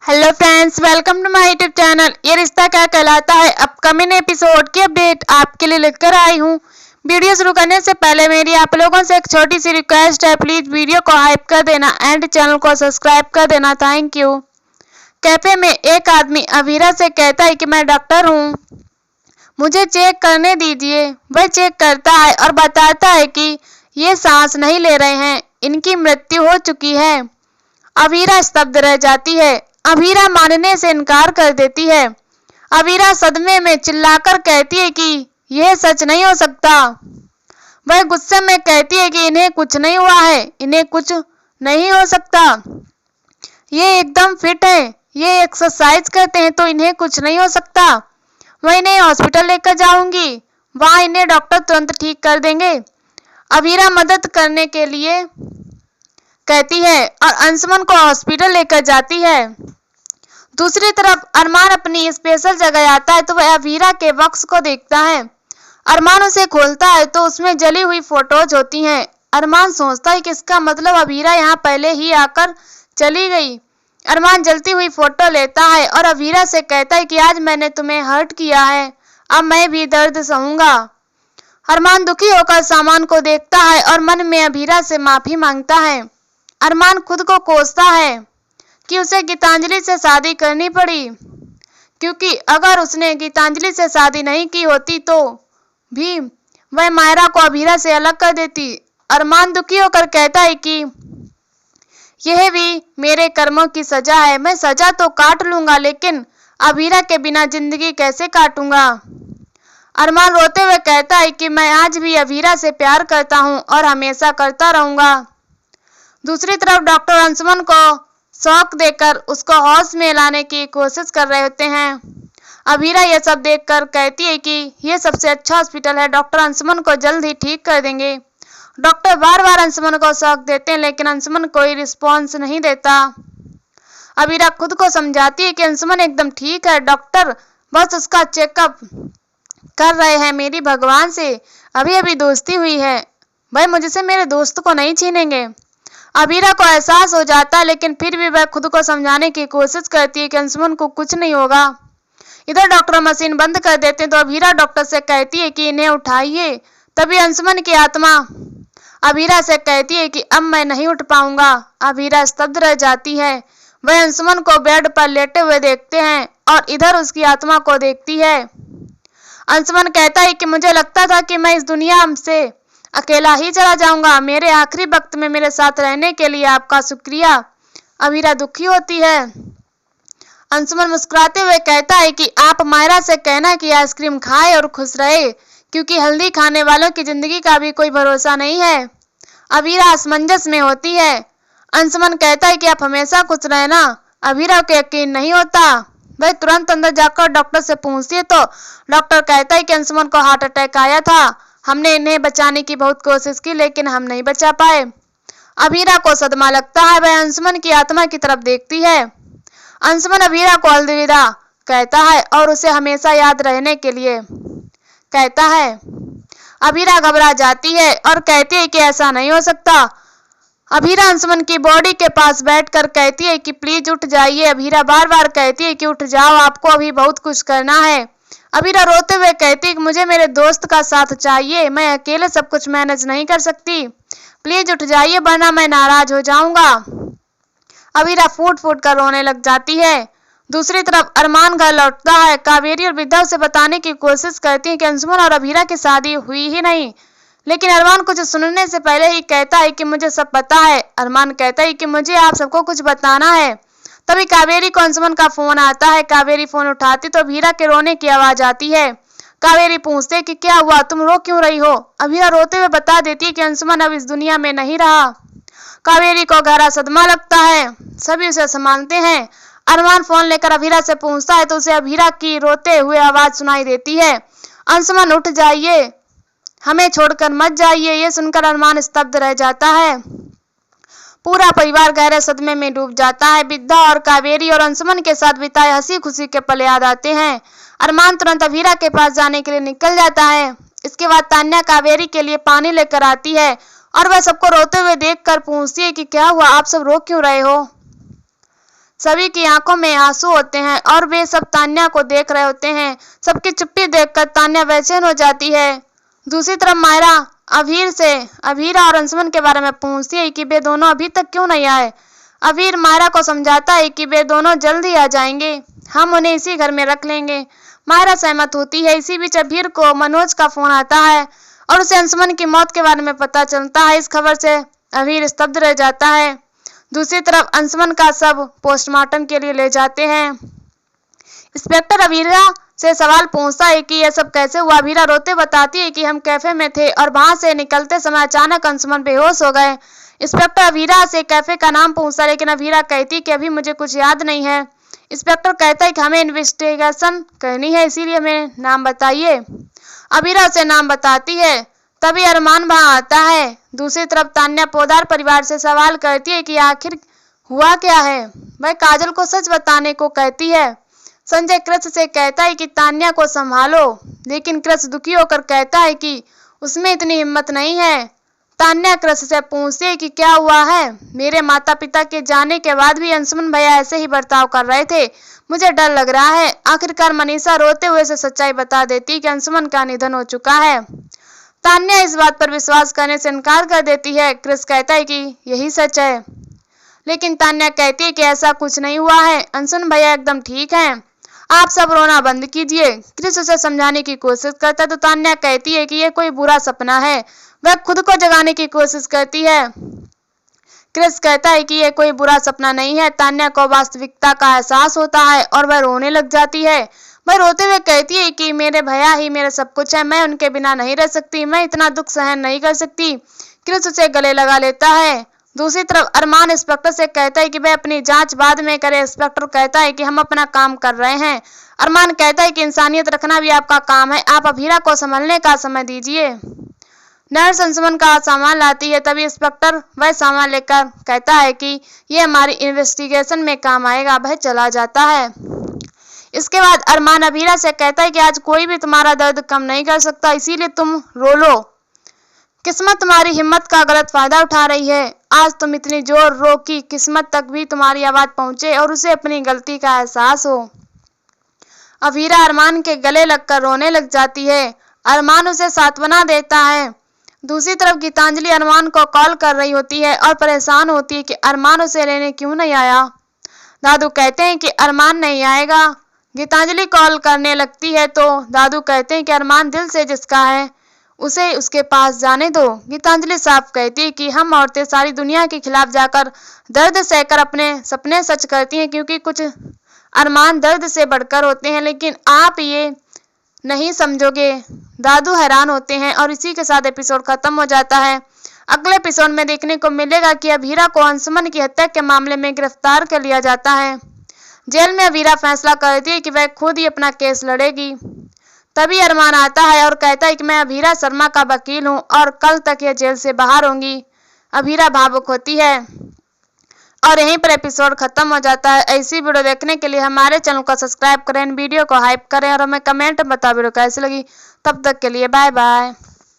Hello friends, welcome to my YouTube channel. ये रिश्ता क्या कहलाता है अपकमिंग एपिसोड की अपडेट आपके लिए लेकर आई हूँ। वीडियो शुरू करने से पहले मेरी आप लोगों से एक छोटी सी रिक्वेस्ट है, प्लीज वीडियो को हाइप कर देना एंड चैनल को सब्सक्राइब कर देना। Thank you. कैफे में एक आदमी अवीरा से कहता है कि मैं डॉक्टर हूँ, मुझे चेक करने दीजिए। वह चेक करता है और बताता है कि ये सांस नहीं ले रहे हैं, इनकी मृत्यु हो चुकी है। अवीरा स्तब्ध रह जाती है। अवीरा मानने से इनकार कर देती है। अवीरा सदमे में चिल्लाकर कहती है कि यह सच नहीं हो सकता। वह गुस्से में कहती है कि इन्हें कुछ नहीं हुआ है, इन्हें कुछ नहीं हो सकता, ये एकदम फिट है, ये एक्सरसाइज करते हैं तो इन्हें कुछ नहीं हो सकता। मैं इन्हें हॉस्पिटल लेकर जाऊंगी, वहां इन्हें डॉक्टर तुरंत ठीक कर देंगे। अवीरा मदद करने के लिए कहती है और अंशुमन को हॉस्पिटल लेकर जाती है। दूसरी तरफ अरमान अपनी स्पेशल जगह आता है तो वह अवीरा के बॉक्स को देखता है। अरमान उसे खोलता है तो उसमें जली हुई फोटोज होती हैं। अरमान सोचता है कि इसका मतलब अवीरा यहाँ पहले ही आकर चली गई। अरमान जलती हुई फोटो लेता है और अवीरा से कहता है कि आज मैंने तुम्हें हर्ट किया है, अब मैं भी दर्द सहूंगा। अरमान दुखी होकर सामान को देखता है और मन में अवीरा से माफी मांगता है। अरमान खुद को कोसता है कि उसे गीतांजलि से शादी करनी पड़ी, क्योंकि अगर उसने गीतांजलि से शादी नहीं की होती तो भी वह मायरा को अवीरा से अलग कर देती। अरमान दुखी होकर कहता है कि यह भी मेरे कर्मों की सजा है, मैं सजा तो काट लूंगा लेकिन अवीरा के बिना जिंदगी कैसे काटूंगा। अरमान रोते हुए कहता है कि मैं आज भी अवीरा से प्यार करता हूं और हमेशा करता रहूंगा। दूसरी तरफ डॉक्टर अंशुमन को शॉक देकर उसको होश में लाने की कोशिश कर रहे होते हैं। अवीरा यह सब देखकर कहती है कि यह सबसे अच्छा हॉस्पिटल है, डॉक्टर अंशुमन को जल्द ही ठीक कर देंगे। डॉक्टर बार बार अंशुमन को शॉक देते हैं लेकिन अंशुमन कोई रिस्पॉन्स नहीं देता। अवीरा खुद को समझाती है कि अंशुमन एकदम ठीक है, डॉक्टर बस उसका चेकअप कर रहे हैं, मेरी भगवान से अभी अभी दोस्ती हुई है, वह मुझसे मेरे दोस्त को नहीं छीनेंगे। अवीरा को एहसास हो जाता है लेकिन फिर भी वह खुद को समझाने की कोशिश करती है कि अंशुमन को कुछ नहीं होगा। इधर डॉक्टर मशीन बंद कर देते हैं तो अवीरा डॉक्टर से कहती है कि इन्हें उठाइए। तभी अंशुमन की आत्मा अवीरा से कहती है कि अब मैं नहीं उठ पाऊंगा। अवीरा स्तब्ध रह जाती है। वह अंशुमन को बेड पर लेटे हुए देखते हैं और इधर उसकी आत्मा को देखती है। अंशुमन कहता है कि मुझे लगता था कि मैं इस दुनिया से अकेला ही चला जाऊंगा, मेरे आखिरी वक्त में मेरे साथ रहने के लिए आपका शुक्रिया। अवीरा दुखी होती है। अंशुमन मुस्कुराते हुए कहता है कि आप मायरा से कहना कि आइसक्रीम खाए और खुश रहे, क्योंकि हल्दी खाने वालों की जिंदगी का भी कोई भरोसा नहीं है। अवीरा असमंजस में होती है। अंशुमन कहता है कि आप हमेशा खुश रहना। अवीरा को यकीन नहीं होता। वह तुरंत अंदर जाकर डॉक्टर से पूछती है तो डॉक्टर कहता है कि अंशुमन को हार्ट अटैक आया था, हमने इन्हें बचाने की बहुत कोशिश की लेकिन हम नहीं बचा पाए। अवीरा को सदमा लगता है। वह अंशुमन की आत्मा की तरफ देखती है। अंशुमन अवीरा को अलविदा कहता है और उसे हमेशा याद रहने के लिए कहता है। अवीरा घबरा जाती है और कहती है कि ऐसा नहीं हो सकता। अवीरा अंशुमन की बॉडी के पास बैठकर कहती है कि प्लीज उठ जाइए। अवीरा बार बार कहती है कि उठ जाओ, आपको अभी बहुत कुछ करना है। अवीरा रोते हुए कहती है कि मुझे मेरे दोस्त का साथ चाहिए, मैं अकेले सब कुछ मैनेज नहीं कर सकती, प्लीज उठ जाइए वरना मैं नाराज हो जाऊंगा। अवीरा फूट फूट कर रोने लग जाती है। दूसरी तरफ अरमान घर लौटता है। कावेरी और विद्या उसे बताने की कोशिश करती है कि अंशुमन और अवीरा की शादी हुई ही नहीं, लेकिन अरमान कुछ सुनने से पहले ही कहता है कि मुझे सब पता है। अरमान कहता है कि मुझे आप सबको कुछ बताना है। तभी कावेरी को अंशुमन का फोन आता है। कावेरी फोन उठाती तो अवीरा के रोने की आवाज आती है। कावेरी पूछते कि क्या हुआ, तुम रो क्यों रही हो। अवीरा रोते हुए बता देती है कि अंशुमन अब इस दुनिया में नहीं रहा। कावेरी को गहरा सदमा लगता है। सभी उसे संभालते हैं। अरमान फोन लेकर अवीरा से पूछता है तो उसे अवीरा की रोते हुए आवाज सुनाई देती है, अंशुमन उठ जाइए, हमें छोड़कर मत जाइए। ये सुनकर अरमान स्तब्ध रह जाता है। पूरा परिवार गहरे सदमे में डूब जाता है। विद्या और कावेरी और अंशुमन के साथ बिताए हंसी खुशी के पल याद आते हैं। अरमान तुरंत अवीरा के पास जाने के लिए निकल जाता है। इसके बाद तान्या कावेरी के लिए पानी लेकर आती है और वह सबको रोते हुए देखकर पूछती है कि क्या हुआ, आप सब रो क्यों रहे हो। सभी की आंखों में आंसू होते हैं और वे सब तान्या को देख रहे होते हैं। सबकी चुप्पी देखकर तान्या बेचैन हो जाती है। दूसरी तरफ मायरा अभीरा और अंशुमन के बारे में पूछती है कि वे दोनों अभी तक क्यों नहीं आए। अभीर मायरा को समझाता है कि वे दोनों जल्द ही आ जाएंगे, हम उन्हें इसी घर में रख लेंगे। मायरा सहमत होती है। इसी बीच अभीर को मनोज का फोन आता है और उसे अंशुमन की मौत के बारे में पता चलता है। इस खबर से अभीर स्तब्ध रह जाता है। दूसरी तरफ अंशुमन का शव पोस्टमार्टम के लिए ले जाते हैं। इंस्पेक्टर अभीरा से सवाल पूछता है कि यह सब कैसे हुआ। अभीरा रोते बताती है कि हम कैफे में थे और वहां से निकलते समय अचानक अंशुमन बेहोश हो गए। इंस्पेक्टर अभीरा से कैफे का नाम पूछता है, लेकिन अभीरा कहती कि अभी मुझे कुछ याद नहीं है। इंस्पेक्टर कहता है कि हमें इन्वेस्टिगेशन करनी है, इसीलिए हमें नाम बताइए। अभीरा उसे नाम बताती है। तभी अरमान वहां आता है। दूसरी तरफ तान्या पोदार परिवार से सवाल करती है कि आखिर हुआ क्या है। वह काजल को सच बताने को कहती है। संजय कृष्ण से कहता है कि तान्या को संभालो, लेकिन कृष्ण दुखी होकर कहता है कि उसमें इतनी हिम्मत नहीं है। तान्या कृष्ण से पूछती है कि क्या हुआ है। मेरे माता पिता के जाने के बाद भी अंशुमन भैया ऐसे ही बर्ताव कर रहे थे, मुझे डर लग रहा है। आखिरकार मनीषा रोते हुए से सच्चाई बता देती है कि अंशुमन का निधन हो चुका है। तान्या इस बात पर विश्वास करने से इनकार कर देती है। क्रिस कहता है कि यही सच है, लेकिन तान्या कहती है कि ऐसा कुछ नहीं हुआ है, अंशुमन भैया एकदम ठीक हैं, आप सब रोना बंद कीजिए। क्रिस उसे समझाने की कोशिश करता है तो तान्या कहती है कि यह कोई बुरा सपना है। वह खुद को जगाने की कोशिश करती है। क्रिस कहता है कि यह कोई बुरा सपना नहीं है। तान्या को वास्तविकता का एहसास होता है और वह रोने लग जाती है। वह रोते हुए कहती है कि मेरे भैया ही मेरा सब कुछ है, मैं उनके बिना नहीं रह सकती, मैं इतना दुख सहन नहीं कर सकती। क्रिस उसे गले लगा लेता है। दूसरी तरफ अरमान इंस्पेक्टर से कहता है कि वह अपनी जांच बाद में करे। इंस्पेक्टर कहता है कि हम अपना काम कर रहे हैं। अरमान कहता है कि इंसानियत रखना भी आपका काम है, आप अभीरा को संभलने का समय दीजिए। नर्स अंशुमन का सामान लाती है। तभी इंस्पेक्टर वह सामान लेकर कहता है कि यह हमारी इन्वेस्टिगेशन में काम आएगा। वह चला जाता है। इसके बाद अरमान अभीरा से कहता है कि आज कोई भी तुम्हारा दर्द कम नहीं कर सकता, इसीलिए तुम रो लो। किस्मत तुम्हारी हिम्मत का गलत फायदा उठा रही है। आज तुम इतनी जोर रो कि किस्मत तक भी तुम्हारी आवाज पहुंचे और उसे अपनी गलती का एहसास हो। अभीरा अरमान के गले लगकर रोने लग जाती है। अरमान उसे सांत्वना देता है। दूसरी तरफ गीतांजलि अरमान को कॉल कर रही होती है और परेशान होती है कि अरमान उसे लेने क्यों नहीं आया। दादू कहते हैं कि अरमान नहीं आएगा। गीतांजलि कॉल करने लगती है तो दादू कहते हैं कि अरमान दिल से जिसका है उसे उसके पास जाने दो। गीतांजलि साफ कहती है कि हम औरतें सारी दुनिया के खिलाफ जाकर दर्द सहकर अपने सपने सच करती हैं, क्योंकि कुछ अरमान दर्द से बढ़कर होते हैं, लेकिन आप ये नहीं समझोगे। दादू हैरान होते हैं और इसी के साथ एपिसोड खत्म हो जाता है। अगले एपिसोड में देखने को मिलेगा कि अभीरा को अंशुमन की हत्या के मामले में गिरफ्तार कर लिया जाता है। जेल में अभीरा फैसला करती है कि वह खुद ही अपना केस लड़ेगी। तभी अरमान आता है और कहता है कि मैं अभीरा शर्मा का वकील हूँ और कल तक यह जेल से बाहर होंगी। अभीरा भावुक होती है और यहीं पर एपिसोड खत्म हो जाता है। ऐसी वीडियो देखने के लिए हमारे चैनल को सब्सक्राइब करें, वीडियो को हाइप करें और हमें कमेंट में बताओ वीडियो कैसी लगी। तब तक के लिए बाय बाय।